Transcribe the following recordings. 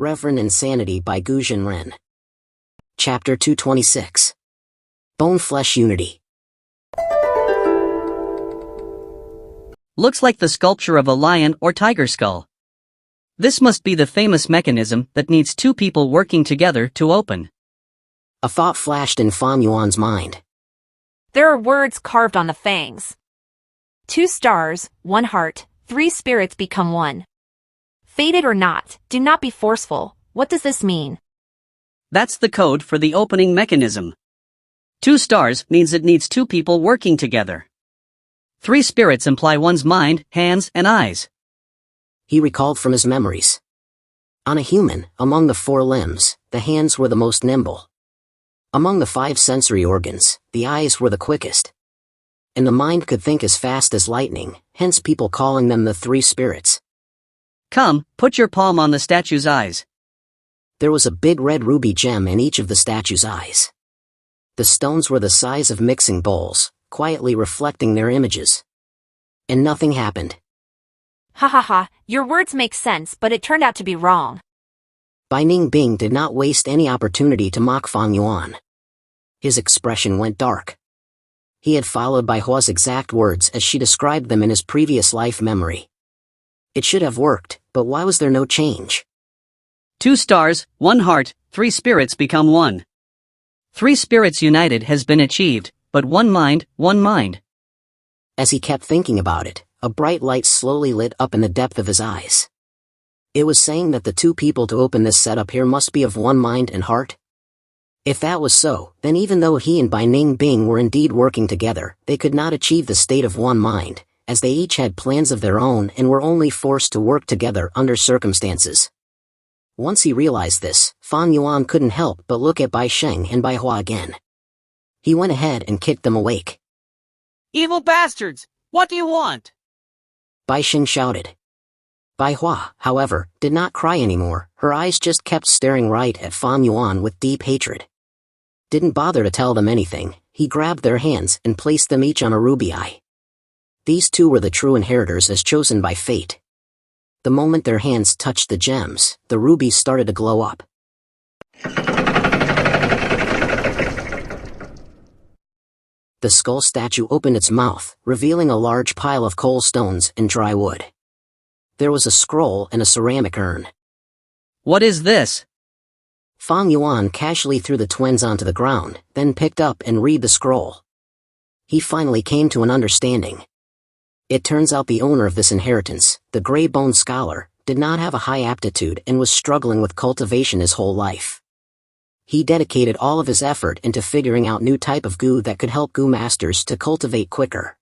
Reverend Insanity by Gu Ren. Chapter 226. Bone-Flesh Unity. Looks like the sculpture of a lion or tiger skull. This must be the famous mechanism that needs two people working together to open. A thought flashed in Fang Yuan's mind. There are words carved on the fangs. 2 stars, 1 heart, 3 spirits become one. Fated or not, do not be forceful. What does this mean? That's the code for the opening mechanism. 2 stars means it needs 2 people working together. 3 spirits imply one's mind, hands, and eyes. He recalled from his memories. On a human, among the 4 limbs, the hands were the most nimble. Among the 5 sensory organs, the eyes were the quickest. And the mind could think as fast as lightning, hence people calling them the 3 spirits. Come, put your palm on the statue's eyes. There was a big red ruby gem in each of the statue's eyes. The stones were the size of mixing bowls, quietly reflecting their images. And nothing happened. Ha ha ha, your words make sense, but it turned out to be wrong. Bai Bing did not waste any opportunity to mock Fang Yuan. His expression went dark. He had followed Bai Hua's exact words as she described them in his previous life memory. It should have worked, but why was there no change? 2 stars, 1 heart, 3 spirits become one. 3 spirits united has been achieved, but 1 mind, 1 mind. As he kept thinking about it, a bright light slowly lit up in the depth of his eyes. It was saying that the 2 people to open this setup here must be of 1 mind and heart. If that was so, then even though he and Bai Bing were indeed working together, they could not achieve the state of 1 mind, as they each had plans of their own and were only forced to work together under circumstances. Once he realized this, Fang Yuan couldn't help but look at Bai Sheng and Bai Hua again. He went ahead and kicked them awake. Evil bastards! What do you want? Bai Sheng shouted. Bai Hua, however, did not cry anymore. Her eyes just kept staring right at Fang Yuan with deep hatred. Didn't bother to tell them anything. He grabbed their hands and placed them each on a ruby eye. These 2 were the true inheritors as chosen by fate. The moment their hands touched the gems, the rubies started to glow up. The skull statue opened its mouth, revealing a large pile of coal stones and dry wood. There was a scroll and a ceramic urn. What is this? Fang Yuan casually threw the twins onto the ground, then picked up and read the scroll. He finally came to an understanding. It turns out the owner of this inheritance, the gray-boned scholar, did not have a high aptitude and was struggling with cultivation his whole life. He dedicated all of his effort into figuring out new type of Gu that could help Gu masters to cultivate quicker.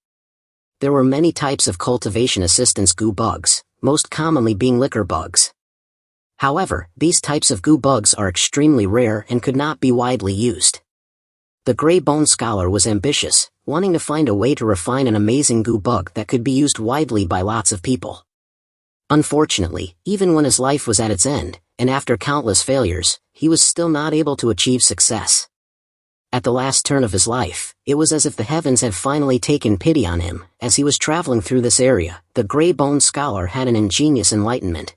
There were many types of cultivation assistance Gu bugs, most commonly being liquor bugs. However, these types of Gu bugs are extremely rare and could not be widely used. The gray-boned scholar was ambitious, wanting to find a way to refine an amazing Gu bug that could be used widely by lots of people. Unfortunately, even when his life was at its end, and after countless failures, he was still not able to achieve success. At the last turn of his life, it was as if the heavens had finally taken pity on him. As he was traveling through this area, the gray-boned scholar had an ingenious enlightenment.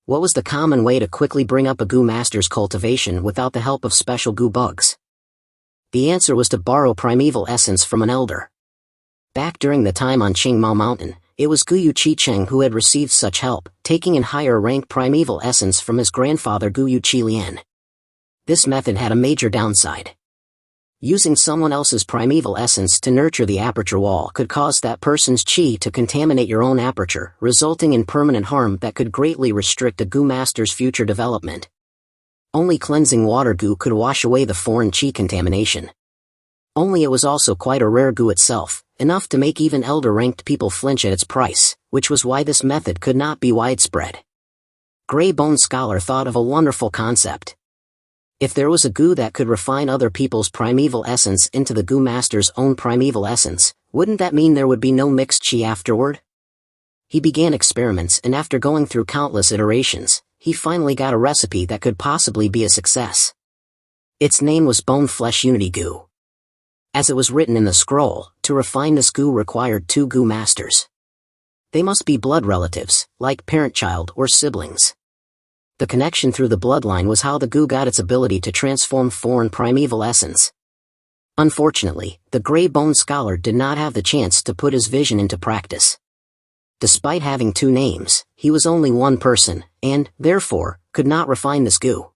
What was the common way to quickly bring up a Gu master's cultivation without the help of special Gu bugs? The answer was to borrow primeval essence from an elder. Back during the time on Qingmao Mountain, it was Gu Yu Cheng who had received such help, taking in higher rank primeval essence from his grandfather Gu Yu Lian. This method had a major downside. Using someone else's primeval essence to nurture the aperture wall could cause that person's qi to contaminate your own aperture, resulting in permanent harm that could greatly restrict a Gu master's future development. Only cleansing water Gu could wash away the foreign qi contamination. Only it was also quite a rare Gu itself, enough to make even elder-ranked people flinch at its price, which was why this method could not be widespread. Gray-boned scholar thought of a wonderful concept. If there was a Gu that could refine other people's primeval essence into the Gu master's own primeval essence, wouldn't that mean there would be no mixed qi afterward? He began experiments, and after going through countless iterations, he finally got a recipe that could possibly be a success. Its name was Bone-Flesh Unity Gu. As it was written in the scroll, to refine this Gu required 2 Gu masters. They must be blood relatives, like parent-child or siblings. The connection through the bloodline was how the goo got its ability to transform foreign primeval essence. Unfortunately, the Grey Bone Scholar did not have the chance to put his vision into practice. Despite having 2 names, he was only one person, and, therefore, could not refine this goo.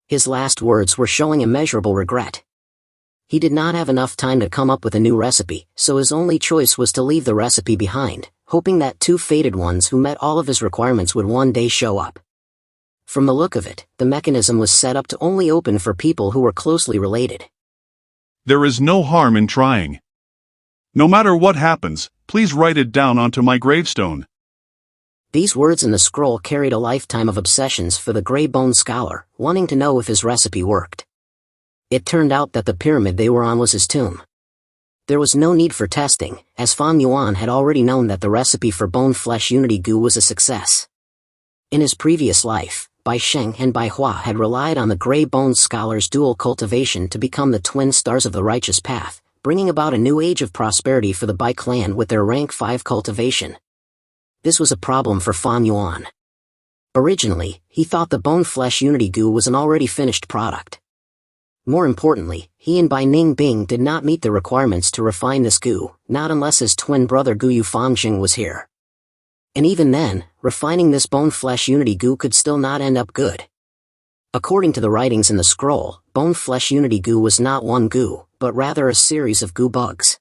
His last words were showing immeasurable regret. He did not have enough time to come up with a new recipe, so his only choice was to leave the recipe behind, hoping that 2 fated ones who met all of his requirements would one day show up. From the look of it, the mechanism was set up to only open for people who were closely related. There is no harm in trying. No matter what happens, please write it down onto my gravestone. These words in the scroll carried a lifetime of obsessions for the Grey Bone Scholar, wanting to know if his recipe worked. It turned out that the pyramid they were on was his tomb. There was no need for testing, as Fang Yuan had already known that the recipe for bone-flesh unity goo was a success. In his previous life, Bai Sheng and Bai Hua had relied on the Grey Bone Scholar's dual cultivation to become the twin stars of the righteous path, bringing about a new age of prosperity for the Bai clan with their rank 5 cultivation. This was a problem for Fang Yuan. Originally, he thought the bone-flesh unity goo was an already finished product. More importantly, he and Bai Ningbing did not meet the requirements to refine this goo, not unless his twin brother Gu Yu Fangjing was here. And even then, refining this bone-flesh unity goo could still not end up good. According to the writings in the scroll, bone-flesh unity goo was not one goo, but rather a series of goo bugs.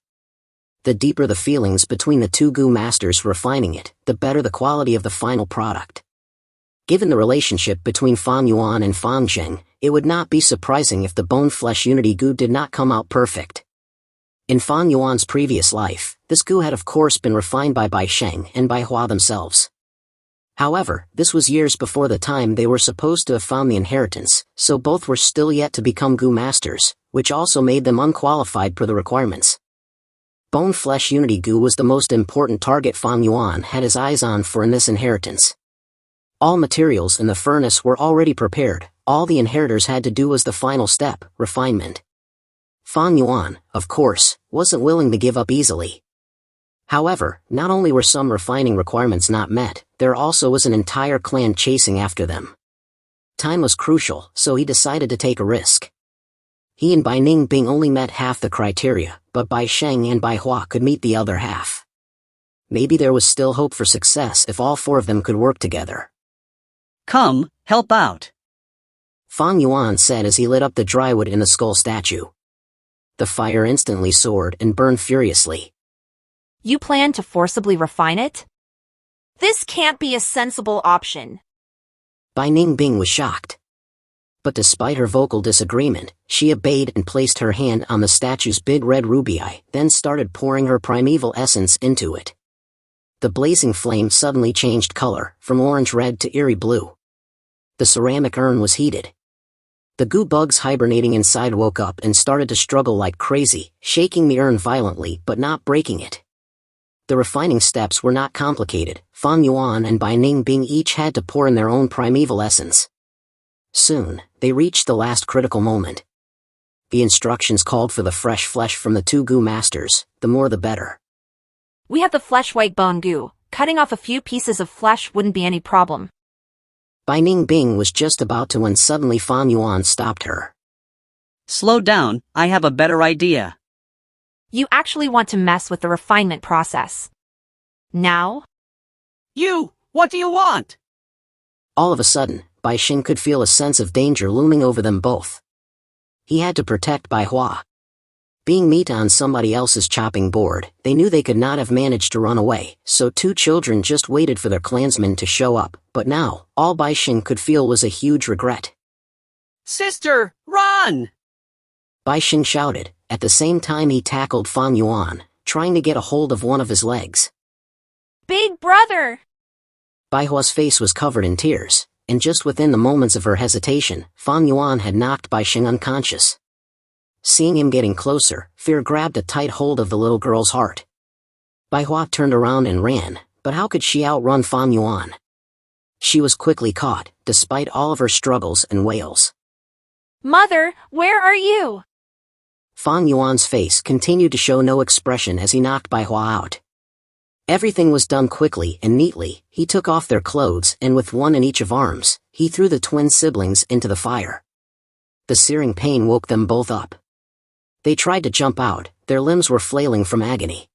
The deeper the feelings between the 2 goo masters refining it, the better the quality of the final product. Given the relationship between Fang Yuan and Fang Zheng, it would not be surprising if the bone-flesh unity goo did not come out perfect. In Fang Yuan's previous life, this goo had of course been refined by Bai Sheng and Bai Hua themselves. However, this was years before the time they were supposed to have found the inheritance, so both were still yet to become goo masters, which also made them unqualified per the requirements. Bone-flesh unity goo was the most important target Fang Yuan had his eyes on for in this inheritance. All materials in the furnace were already prepared, all the inheritors had to do was the final step, refinement. Fang Yuan, of course, wasn't willing to give up easily. However, not only were some refining requirements not met, there also was an entire clan chasing after them. Time was crucial, so he decided to take a risk. He and Bai Ningbing only met half the criteria, but Bai Sheng and Bai Hua could meet the other half. Maybe there was still hope for success if all 4 of them could work together. Come, help out. Fang Yuan said as he lit up the drywood in the skull statue. The fire instantly soared and burned furiously. You plan to forcibly refine it? This can't be a sensible option. Bai Ningbing was shocked. But despite her vocal disagreement, she obeyed and placed her hand on the statue's big red ruby eye, then started pouring her primeval essence into it. The blazing flame suddenly changed color, from orange-red to eerie blue. The ceramic urn was heated. The goo bugs hibernating inside woke up and started to struggle like crazy, shaking the urn violently but not breaking it. The refining steps were not complicated. Fang Yuan and Bai Ningbing each had to pour in their own primeval essence. Soon, they reached the last critical moment. The instructions called for the fresh flesh from the 2 goo masters, the more the better. We have the flesh white bone goo. Cutting off a few pieces of flesh wouldn't be any problem. Bai Ningbing was just about to when suddenly Fang Yuan stopped her. Slow down, I have a better idea. You actually want to mess with the refinement process. Now? What do you want? All of a sudden, Bai Sheng could feel a sense of danger looming over them both. He had to protect Bai Hua. Being meat on somebody else's chopping board, they knew they could not have managed to run away, so 2 children just waited for their clansmen to show up, but now, all Bai Sheng could feel was a huge regret. Sister, run! Bai Sheng shouted. At the same time he tackled Fang Yuan, trying to get a hold of one of his legs. Big brother! Bai Hua's face was covered in tears, and just within the moments of her hesitation, Fang Yuan had knocked Bai Sheng unconscious. Seeing him getting closer, fear grabbed a tight hold of the little girl's heart. Bai Hua turned around and ran, but how could she outrun Fang Yuan? She was quickly caught, despite all of her struggles and wails. Mother, where are you? Fang Yuan's face continued to show no expression as he knocked Bai Hua out. Everything was done quickly and neatly. He took off their clothes and with one in each of arms, He threw the twin siblings into the fire. The searing pain woke them both up. They tried to jump out, their limbs were flailing from agony.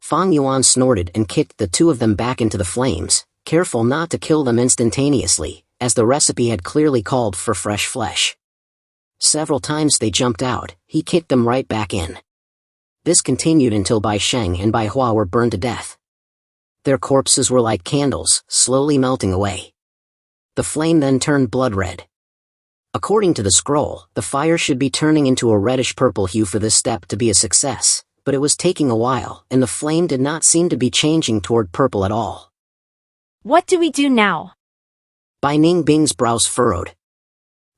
Fang Yuan snorted and kicked the two of them back into the flames, careful not to kill them instantaneously, as the recipe had clearly called for fresh flesh. Several times they jumped out, he kicked them right back in. This continued until Bai Sheng and Bai Hua were burned to death. Their corpses were like candles, slowly melting away. The flame then turned blood red. According to the scroll, the fire should be turning into a reddish-purple hue for this step to be a success, but it was taking a while, and the flame did not seem to be changing toward purple at all. What do we do now? Bai Ningbing's brows furrowed.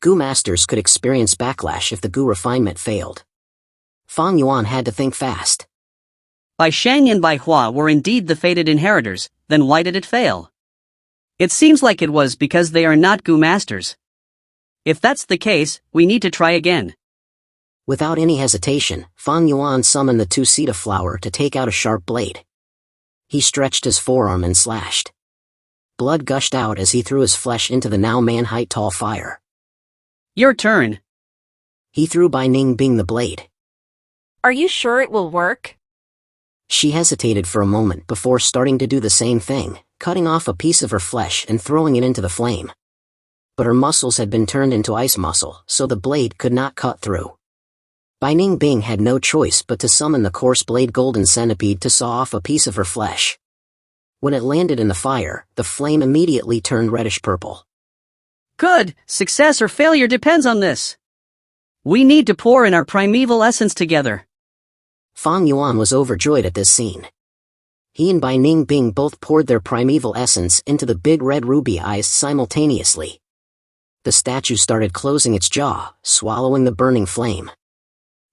Gu masters could experience backlash if the Gu refinement failed. Fang Yuan had to think fast. Bai Sheng and Bai Hua were indeed the fated inheritors, then why did it fail? It seems like it was because they are not Gu masters. If that's the case, we need to try again. Without any hesitation, Fang Yuan summoned the two-seed flower to take out a sharp blade. He stretched his forearm and slashed. Blood gushed out as he threw his flesh into the now man-height tall fire. Your turn. He threw Bai Ningbing the blade. Are you sure it will work? She hesitated for a moment before starting to do the same thing, cutting off a piece of her flesh and throwing it into the flame. But her muscles had been turned into ice muscle, so the blade could not cut through. Bai Ningbing had no choice but to summon the coarse blade golden centipede to saw off a piece of her flesh. When it landed in the fire, the flame immediately turned reddish-purple. Good, success or failure depends on this. We need to pour in our primeval essence together. Fang Yuan was overjoyed at this scene. He and Bai Ningbing both poured their primeval essence into the big red ruby eyes simultaneously. The statue started closing its jaw, swallowing the burning flame.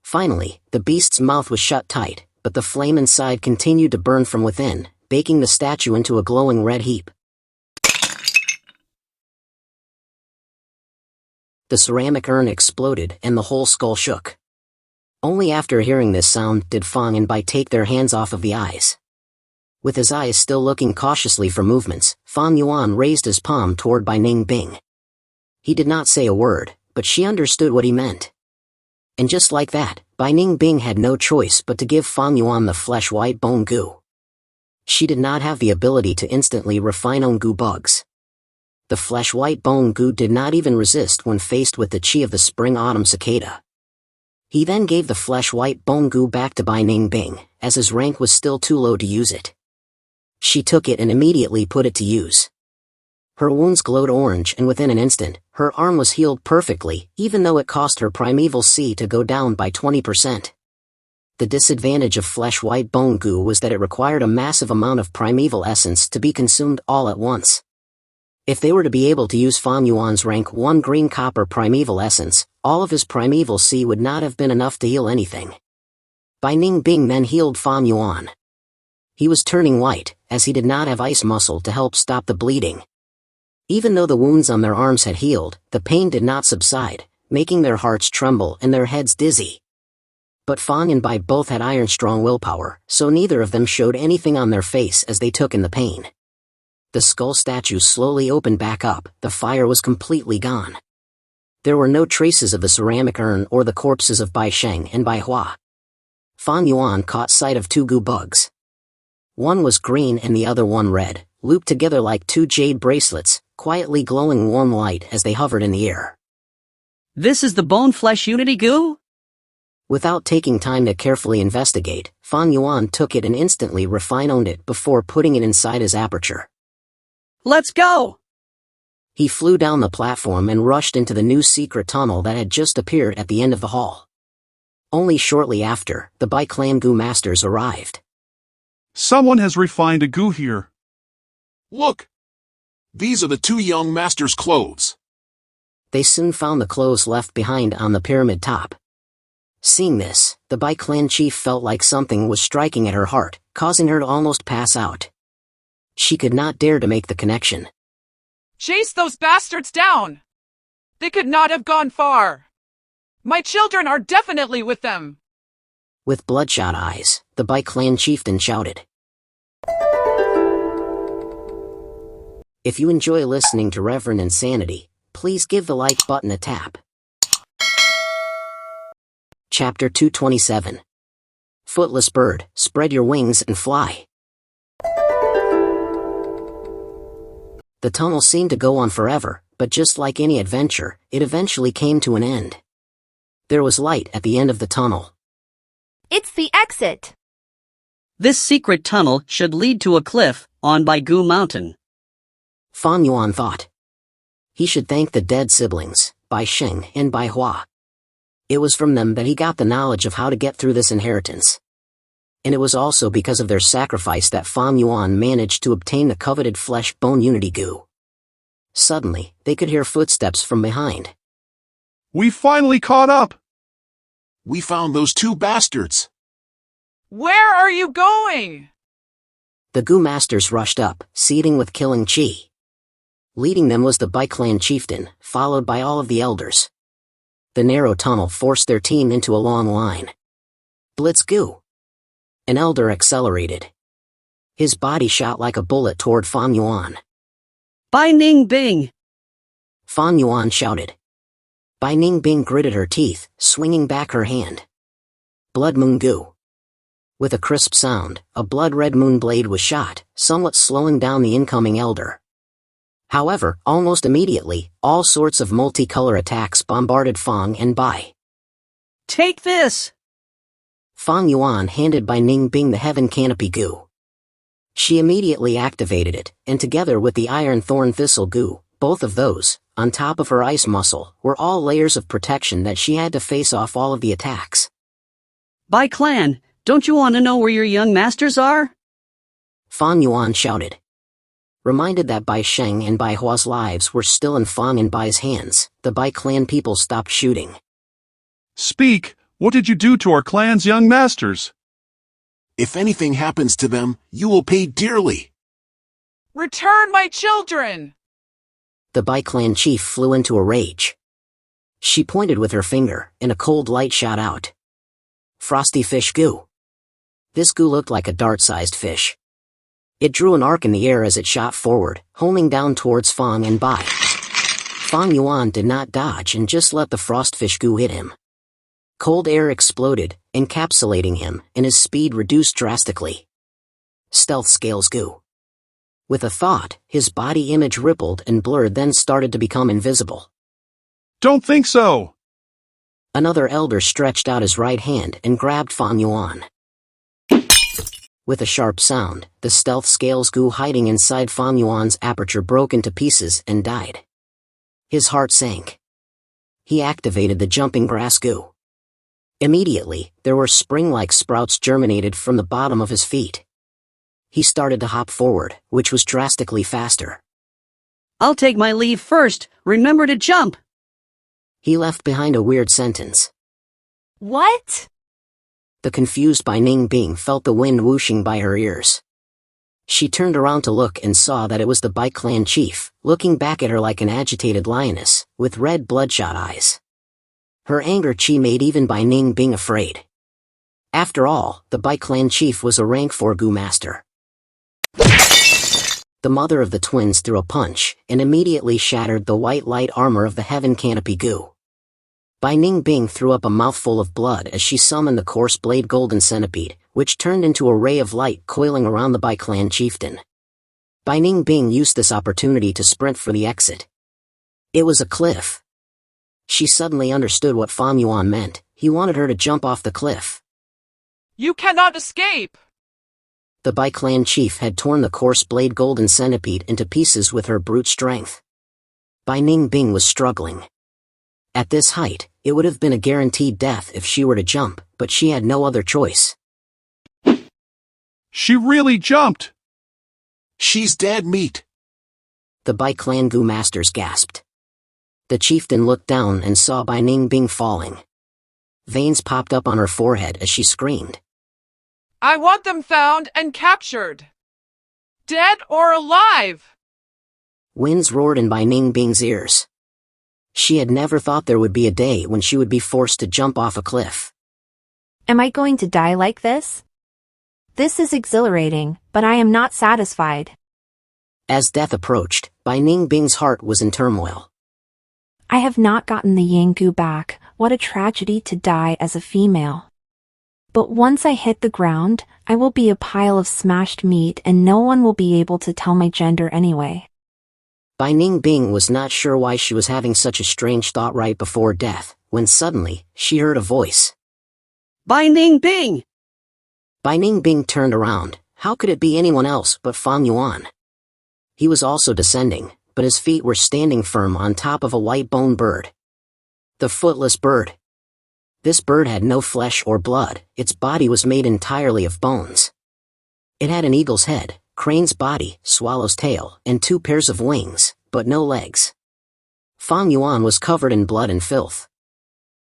Finally, the beast's mouth was shut tight, but the flame inside continued to burn from within, baking the statue into a glowing red heap. The ceramic urn exploded and the whole skull shook. Only after hearing this sound did Fang and Bai take their hands off of the eyes. With his eyes still looking cautiously for movements, Fang Yuan raised his palm toward Bai Ningbing. He did not say a word, but she understood what he meant. And just like that, Bai Ningbing had no choice but to give Fang Yuan the flesh-white bone Gu. She did not have the ability to instantly refine on Gu bugs. The flesh-white bone Gu did not even resist when faced with the chi of the spring-autumn cicada. He then gave the flesh-white bone Gu back to Bai Ningbing, as his rank was still too low to use it. She took it and immediately put it to use. Her wounds glowed orange and within an instant, her arm was healed perfectly, even though it cost her primeval C to go down by 20%. The disadvantage of flesh-white bone Gu was that it required a massive amount of primeval essence to be consumed all at once. If they were to be able to use Fang Yuan's rank 1 green copper primeval essence, all of his primeval C would not have been enough to heal anything. Bai Ningbing then healed Fang Yuan. He was turning white, as he did not have ice muscle to help stop the bleeding. Even though the wounds on their arms had healed, the pain did not subside, making their hearts tremble and their heads dizzy. But Fang and Bai both had iron-strong willpower, so neither of them showed anything on their face as they took in the pain. The skull statue slowly opened back up, the fire was completely gone. There were no traces of the ceramic urn or the corpses of Bai Sheng and Bai Hua. Fang Yuan caught sight of 2 Gu bugs. One was green and the other one red, looped together like 2 jade bracelets, quietly glowing warm light as they hovered in the air. This is the bone-flesh unity Gu? Without taking time to carefully investigate, Fang Yuan took it and instantly refined it before putting it inside his aperture. Let's go! He flew down the platform and rushed into the new secret tunnel that had just appeared at the end of the hall. Only shortly after, the Bai Clan Gu masters arrived. Someone has refined a Gu here. Look! These are the 2 young masters' clothes. They soon found the clothes left behind on the pyramid top. Seeing this, the Bai Clan chief felt like something was striking at her heart, causing her to almost pass out. She could not dare to make the connection. Chase those bastards down! They could not have gone far. My children are definitely with them. With bloodshot eyes, the Bai Clan chieftain shouted. If you enjoy listening to Reverend Insanity, please give the like button a tap. Chapter 227. Footless bird, spread your wings and fly. The tunnel seemed to go on forever, but just like any adventure, it eventually came to an end. There was light at the end of the tunnel. It's the exit. This secret tunnel should lead to a cliff on Bai Gu mountain. Fang Yuan thought. He should thank the dead siblings, Bai Sheng and Bai Hua. It was from them that he got the knowledge of how to get through this inheritance. And it was also because of their sacrifice that Fang Yuan managed to obtain the coveted flesh-bone unity Gu. Suddenly, they could hear footsteps from behind. We finally caught up! We found those two bastards. Where are you going? The Gu masters rushed up, seething with killing chi. Leading them was the Bai clan chieftain, followed by all of the elders. The narrow tunnel forced their team into a long line. Blitz Gu. An elder accelerated. His body shot like a bullet toward Fang Yuan. Bai Ning Bing! Fang Yuan shouted. Bai Ning Bing gritted her teeth, swinging back her hand. Blood Moon Gu. With a crisp sound, a blood-red moon blade was shot, somewhat slowing down the incoming elder. However, almost immediately, all sorts of multicolor attacks bombarded Fang and Bai. Take this! Fang Yuan handed Bai Ning Bing the Heaven Canopy Gu. She immediately activated it, and together with the Iron Thorn Thistle Gu, both of those, on top of her ice muscle, were all layers of protection that she had to face off all of the attacks. Bai clan, don't you want to know where your young masters are? Fang Yuan shouted. Reminded that Bai Sheng and Bai Hua's lives were still in Fang and Bai's hands, the Bai clan people stopped shooting. Speak, what did you do to our clan's young masters? If anything happens to them, you will pay dearly. Return my children! The Bai clan chief flew into a rage. She pointed with her finger, and a cold light shot out. Frosty Fish Gu. This Gu looked like a dart-sized fish. It drew an arc in the air as it shot forward, homing down towards Fang and Bai. Fang Yuan did not dodge and just let the Frostfish Gu hit him. Cold air exploded, encapsulating him, and his speed reduced drastically. Stealth Scales Gu. With a thought, his body image rippled and blurred, then started to become invisible. Don't think so! Another elder stretched out his right hand and grabbed Fang Yuan. With a sharp sound, the Stealth Scales Gu hiding inside Fang Yuan's aperture broke into pieces and died. His heart sank. He activated the Jumping Grass Gu. Immediately, there were spring-like sprouts germinated from the bottom of his feet. He started to hop forward, which was drastically faster. I'll take my leave first. Remember to jump! He left behind a weird sentence. What? The confused Bai Ning Bing felt the wind whooshing by her ears. She turned around to look and saw that it was the Bai clan chief, looking back at her like an agitated lioness, with red bloodshot eyes. Her anger chi made even Bai Ning Bing afraid. After all, the Bai clan chief was a rank 4 Gu master. The mother of the twins threw a punch, and immediately shattered the white light armor of the Heaven Canopy Gu. Bai Ning Bing threw up a mouthful of blood as she summoned the coarse blade Golden Centipede, which turned into a ray of light coiling around the Bai clan chieftain. Bai Ning Bing used this opportunity to sprint for the exit. It was a cliff. She suddenly understood what Fang Yuan meant. He wanted her to jump off the cliff. You cannot escape! The Bai clan chief had torn the coarse blade Golden Centipede into pieces with her brute strength. Bai Ning Bing was struggling. At this height, it would have been a guaranteed death if she were to jump, but she had no other choice. She really jumped! She's dead meat. The Bai clan Gu masters gasped. The chieftain looked down and saw Bai Ning Bing falling. Veins popped up on her forehead as she screamed. I want them found and captured. Dead or alive! Winds roared in Bai Ning Bing's ears. She had never thought there would be a day when she would be forced to jump off a cliff. Am I going to die like this? This is exhilarating, but I am not satisfied. As death approached, Bai Ningbing's heart was in turmoil. I have not gotten the Yang Gu back. What a tragedy to die as a female. But once I hit the ground, I will be a pile of smashed meat and no one will be able to tell my gender anyway. Bai Ningbing was not sure why she was having such a strange thought right before death, when suddenly, she heard a voice. Bai Ningbing! Bai Ningbing turned around. How could it be anyone else but Fang Yuan? He was also descending, but his feet were standing firm on top of a white-boned bird. The Footless bird. This bird had no flesh or blood, its body was made entirely of bones. It had an eagle's head, crane's body, swallow's tail, and 2 pairs of wings, but no legs. Fang Yuan was covered in blood and filth.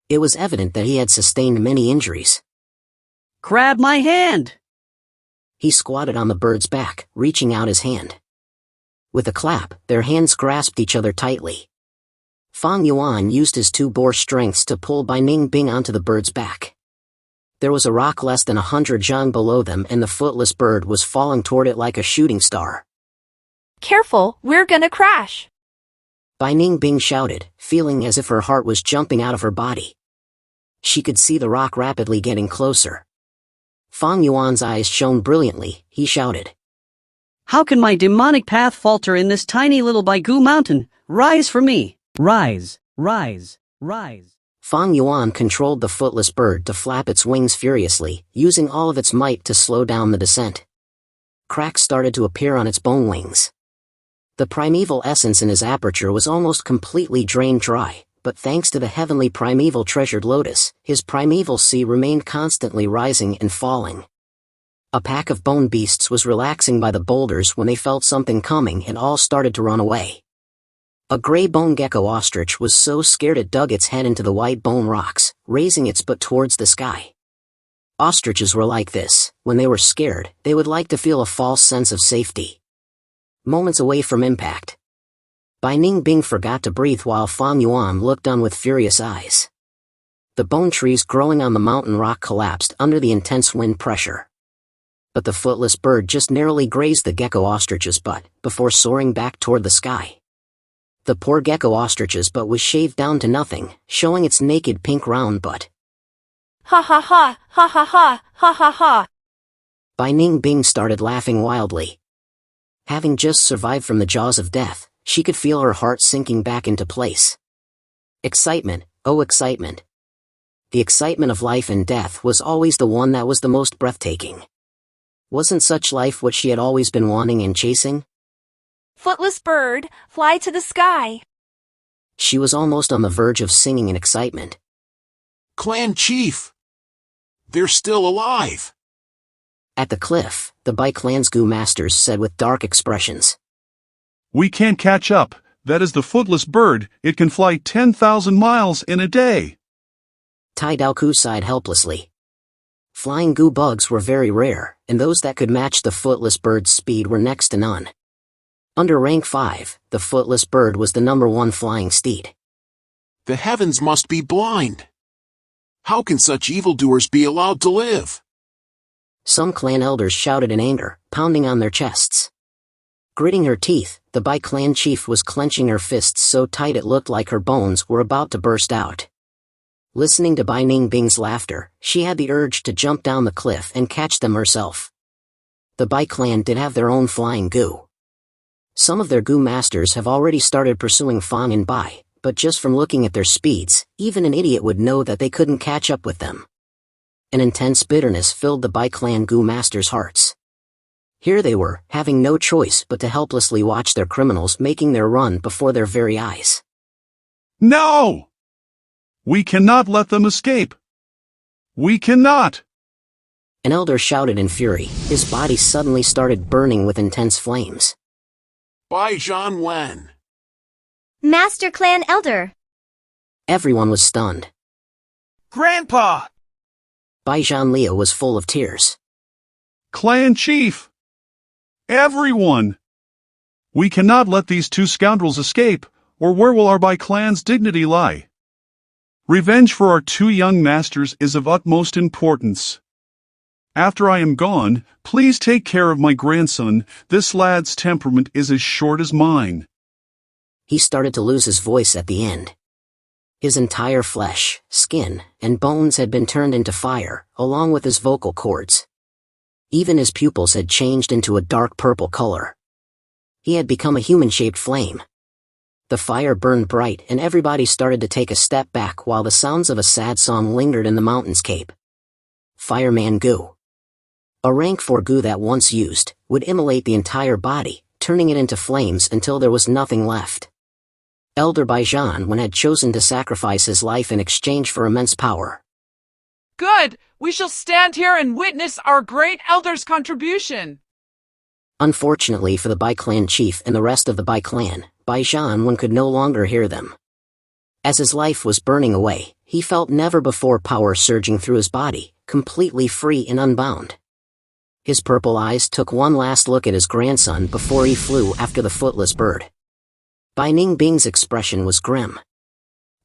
It was evident that he had sustained many injuries. Grab my hand! He squatted on the bird's back, reaching out his hand. With a clap, their hands grasped each other tightly. Fang Yuan used his 2 boar strengths to pull Bai Ningbing onto the bird's back. There was a rock less than 100 zhang below them and the footless bird was falling toward it like a shooting star. Careful, we're gonna crash! Bai Ningbing shouted, feeling as if her heart was jumping out of her body. She could see the rock rapidly getting closer. Fang Yuan's eyes shone brilliantly. He shouted. How can my demonic path falter in this tiny little Bai Gu mountain? Rise for me! Rise, rise, rise. Fang Yuan controlled the footless bird to flap its wings furiously, using all of its might to slow down the descent. Cracks started to appear on its bone wings. The primeval essence in his aperture was almost completely drained dry, but thanks to the heavenly primeval treasured lotus, his primeval sea remained constantly rising and falling. A pack of bone beasts was relaxing by the boulders when they felt something coming and all started to run away. A gray bone gecko ostrich was so scared it dug its head into the white bone rocks, raising its butt towards the sky. Ostriches were like this. When they were scared, they would like to feel a false sense of safety. Moments away from impact, Bai Ningbing forgot to breathe while Fang Yuan looked on with furious eyes. The bone trees growing on the mountain rock collapsed under the intense wind pressure. But the footless bird just narrowly grazed the gecko ostrich's butt, before soaring back toward the sky. The poor gecko ostrich's butt was shaved down to nothing, showing its naked pink round butt. Ha ha ha, ha ha ha, ha ha ha. Bai Ningbing started laughing wildly. Having just survived from the jaws of death, she could feel her heart sinking back into place. Excitement, oh excitement. The excitement of life and death was always the one that was the most breathtaking. Wasn't such life what she had always been wanting and chasing? Footless bird, fly to the sky. She was almost on the verge of singing in excitement. Clan Chief! They're still alive! At the cliff, the Bai Clan's Gu masters said with dark expressions. We can't catch up. That is the footless bird. It can fly 10,000 miles in a day. Tai Daoku sighed helplessly. Flying Gu bugs were very rare, and those that could match the footless bird's speed were next to none. Under rank 5, the footless bird was the #1 flying steed. The heavens must be blind. How can such evildoers be allowed to live? Some clan elders shouted in anger, pounding on their chests. Gritting her teeth, the Bai clan chief was clenching her fists so tight it looked like her bones were about to burst out. Listening to Bai Ningbing's laughter, she had the urge to jump down the cliff and catch them herself. The Bai clan did have their own flying Gu. Some of their Gu masters have already started pursuing Fang and Bai, but just from looking at their speeds, even an idiot would know that they couldn't catch up with them. An intense bitterness filled the Bai clan Gu masters' hearts. Here they were, having no choice but to helplessly watch their criminals making their run before their very eyes. No! We cannot let them escape. We cannot! An elder shouted in fury. His body suddenly started burning with intense flames. Bai Wen. Master Clan Elder. Everyone was stunned. Grandpa! Bai Zhanliu was full of tears. Clan Chief! Everyone! We cannot let these 2 scoundrels escape, or where will our Bai clan's dignity lie? Revenge for our 2 young masters is of utmost importance. After I am gone, please take care of my grandson. This lad's temperament is as short as mine. He started to lose his voice at the end. His entire flesh, skin, and bones had been turned into fire, along with his vocal cords. Even his pupils had changed into a dark purple color. He had become a human-shaped flame. The fire burned bright and everybody started to take a step back while the sounds of a sad song lingered in the mountainscape. Fireman Gu. A rank for Gu that once used, would immolate the entire body, turning it into flames until there was nothing left. Elder Bai Yuan had chosen to sacrifice his life in exchange for immense power. Good! We shall stand here and witness our great elder's contribution. Unfortunately for the Bai clan chief and the rest of the Bai clan, Bai Yuan could no longer hear them. As his life was burning away, he felt never before power surging through his body, completely free and unbound. His purple eyes took one last look at his grandson before he flew after the Footless bird. Bai Ningbing's expression was grim.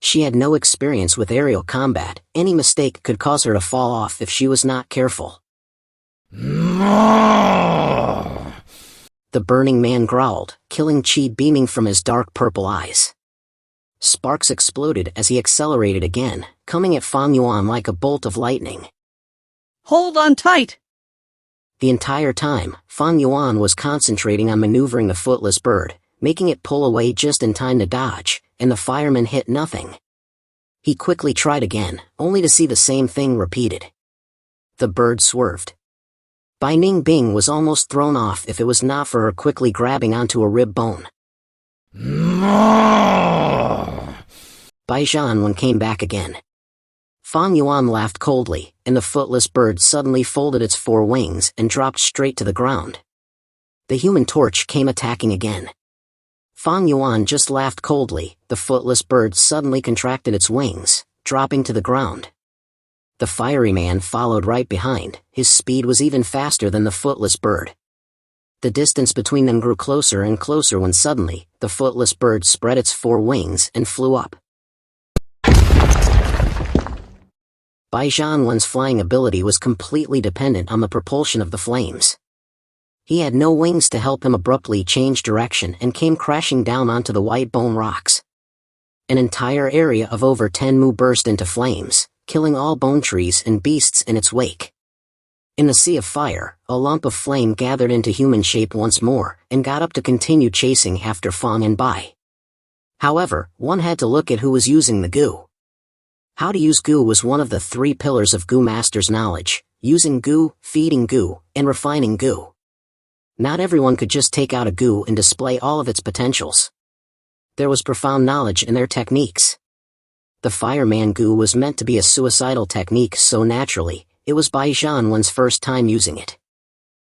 She had no experience with aerial combat. Any mistake could cause her to fall off if she was not careful. The burning man growled, killing chi beaming from his dark purple eyes. Sparks exploded as he accelerated again, coming at Fang Yuan like a bolt of lightning. Hold on tight! The entire time, Fang Yuan was concentrating on maneuvering the Footless bird, making it pull away just in time to dodge, and the fireman hit nothing. He quickly tried again, only to see the same thing repeated. The bird swerved. Bai Ningbing was almost thrown off if it was not for her quickly grabbing onto a rib bone. Bai Yuan came back again. Fang Yuan laughed coldly, and the Footless bird suddenly folded its four wings and dropped straight to the ground. The human torch came attacking again. Fang Yuan just laughed coldly. The Footless bird suddenly contracted its wings, dropping to the ground. The fiery man followed right behind. His speed was even faster than the Footless bird. The distance between them grew closer and closer when suddenly, the Footless bird spread its four wings and flew up. Bai Yuan's flying ability was completely dependent on the propulsion of the flames. He had no wings to help him abruptly change direction and came crashing down onto the white bone rocks. An entire area of over 10 mu burst into flames, killing all bone trees and beasts in its wake. In the sea of fire, a lump of flame gathered into human shape once more, and got up to continue chasing after Fang and Bai. However, one had to look at who was using the Gu. How to use Gu was one of the 3 pillars of Gu Master's knowledge: using Gu, feeding Gu, and refining Gu. Not everyone could just take out a Gu and display all of its potentials. There was profound knowledge in their techniques. The fireman Gu was meant to be a suicidal technique, so naturally, it was Bai Yuan's first time using it.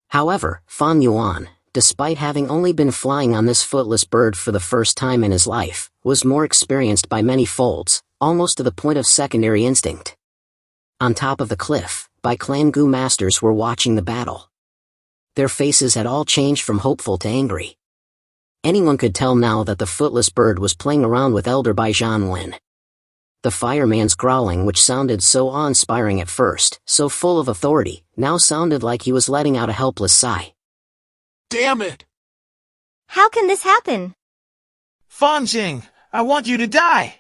However, Fang Yuan, despite having only been flying on this Footless bird for the first time in his life, was more experienced by many folds, almost to the point of secondary instinct. On top of the cliff, Bai clan Gu masters were watching the battle. Their faces had all changed from hopeful to angry. Anyone could tell now that the Footless bird was playing around with Elder Bai Yuan. The fireman's growling, which sounded so awe-inspiring at first, so full of authority, now sounded like he was letting out a helpless sigh. Damn it! How can this happen? Fanjing, I want you to die.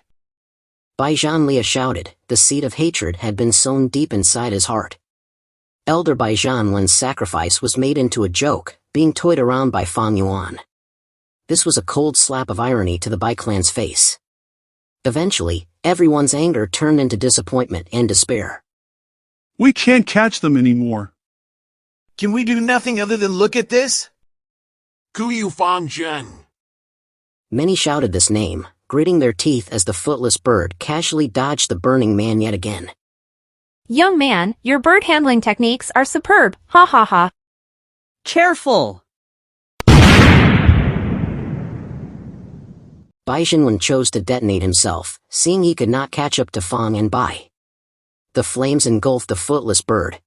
Bai Yuan shouted. The seed of hatred had been sown deep inside his heart. Elder Bai Yuan's sacrifice was made into a joke, being toyed around by Fang Yuan. This was a cold slap of irony to the Bai clan's face. Eventually, everyone's anger turned into disappointment and despair. We can't catch them anymore. Can we do nothing other than look at this? Guyu Fang Zhen. Many shouted this name, gritting their teeth as the Footless bird casually dodged the burning man yet again. Young man, your bird handling techniques are superb, ha ha ha. Careful! Bai Yuan chose to detonate himself, seeing he could not catch up to Fang and Bai. The flames engulfed the Footless bird.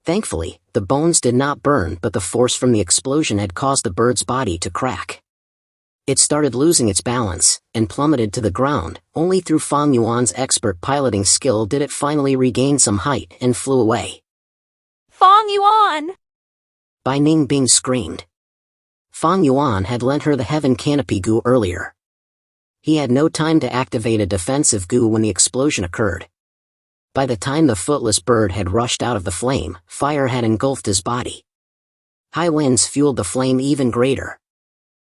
Thankfully, the bones did not burn, but the force from the explosion had caused the bird's body to crack. It started losing its balance, and plummeted to the ground. Only through Fang Yuan's expert piloting skill did it finally regain some height and flew away. Fang Yuan! Bai Ningbing screamed. Fang Yuan had lent her the heaven canopy Gu earlier. He had no time to activate a defensive Gu when the explosion occurred. By the time the Footless bird had rushed out of the flame, fire had engulfed his body. High winds fueled the flame even greater.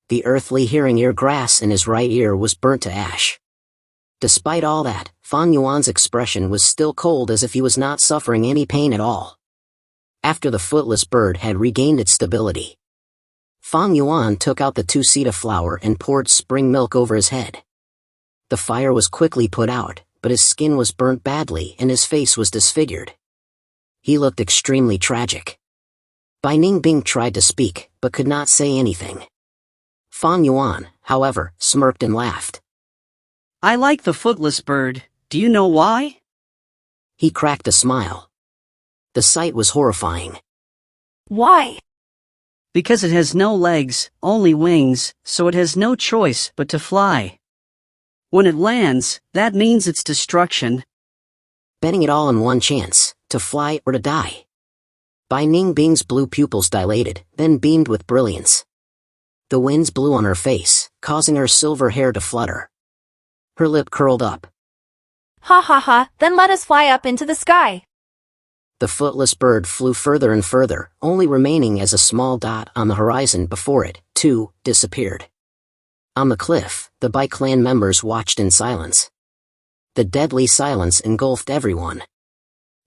The earthly hearing ear grass in his right ear was burnt to ash. Despite all that, Fang Yuan's expression was still cold, as if he was not suffering any pain at all. After the Footless bird had regained its stability, Fang Yuan took out the 2-seed flour and poured spring milk over his head. The fire was quickly put out, but his skin was burnt badly and his face was disfigured. He looked extremely tragic. Bai Ningbing tried to speak, but could not say anything. Fang Yuan, however, smirked and laughed. I like the Footless bird. Do you know why? He cracked a smile. The sight was horrifying. Why? Because it has no legs, only wings, so it has no choice but to fly. When it lands, that means its destruction. Betting it all on one chance, to fly or to die. Bai Ningbing's blue pupils dilated, then beamed with brilliance. The winds blew on her face, causing her silver hair to flutter. Her lip curled up. Ha ha ha, then let us fly up into the sky. The Footless bird flew further and further, only remaining as a small dot on the horizon before it, too, disappeared. On the cliff, the Bai clan members watched in silence. The deadly silence engulfed everyone.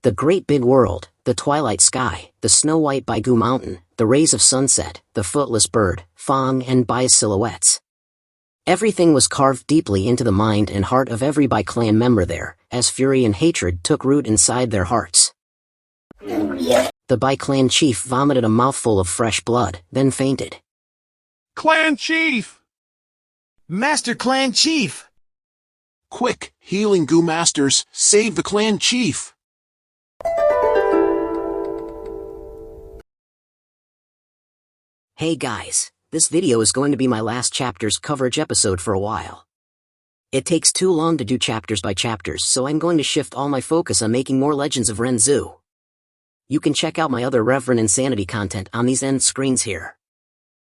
The great big world, the twilight sky, the snow-white Bai Gu mountain, the rays of sunset, the Footless bird, Fang and Bai's silhouettes. Everything was carved deeply into the mind and heart of every Bai clan member there, as fury and hatred took root inside their hearts. The Bai clan chief vomited a mouthful of fresh blood, then fainted. Clan Chief! Master Clan Chief! Quick, healing Gu Masters, save the clan chief! Hey guys, this video is going to be my last chapters coverage episode for a while. It takes too long to do chapters by chapters, so I'm going to shift all my focus on making more Legends of Renzu. You can check out my other Reverend Insanity content on these end screens here.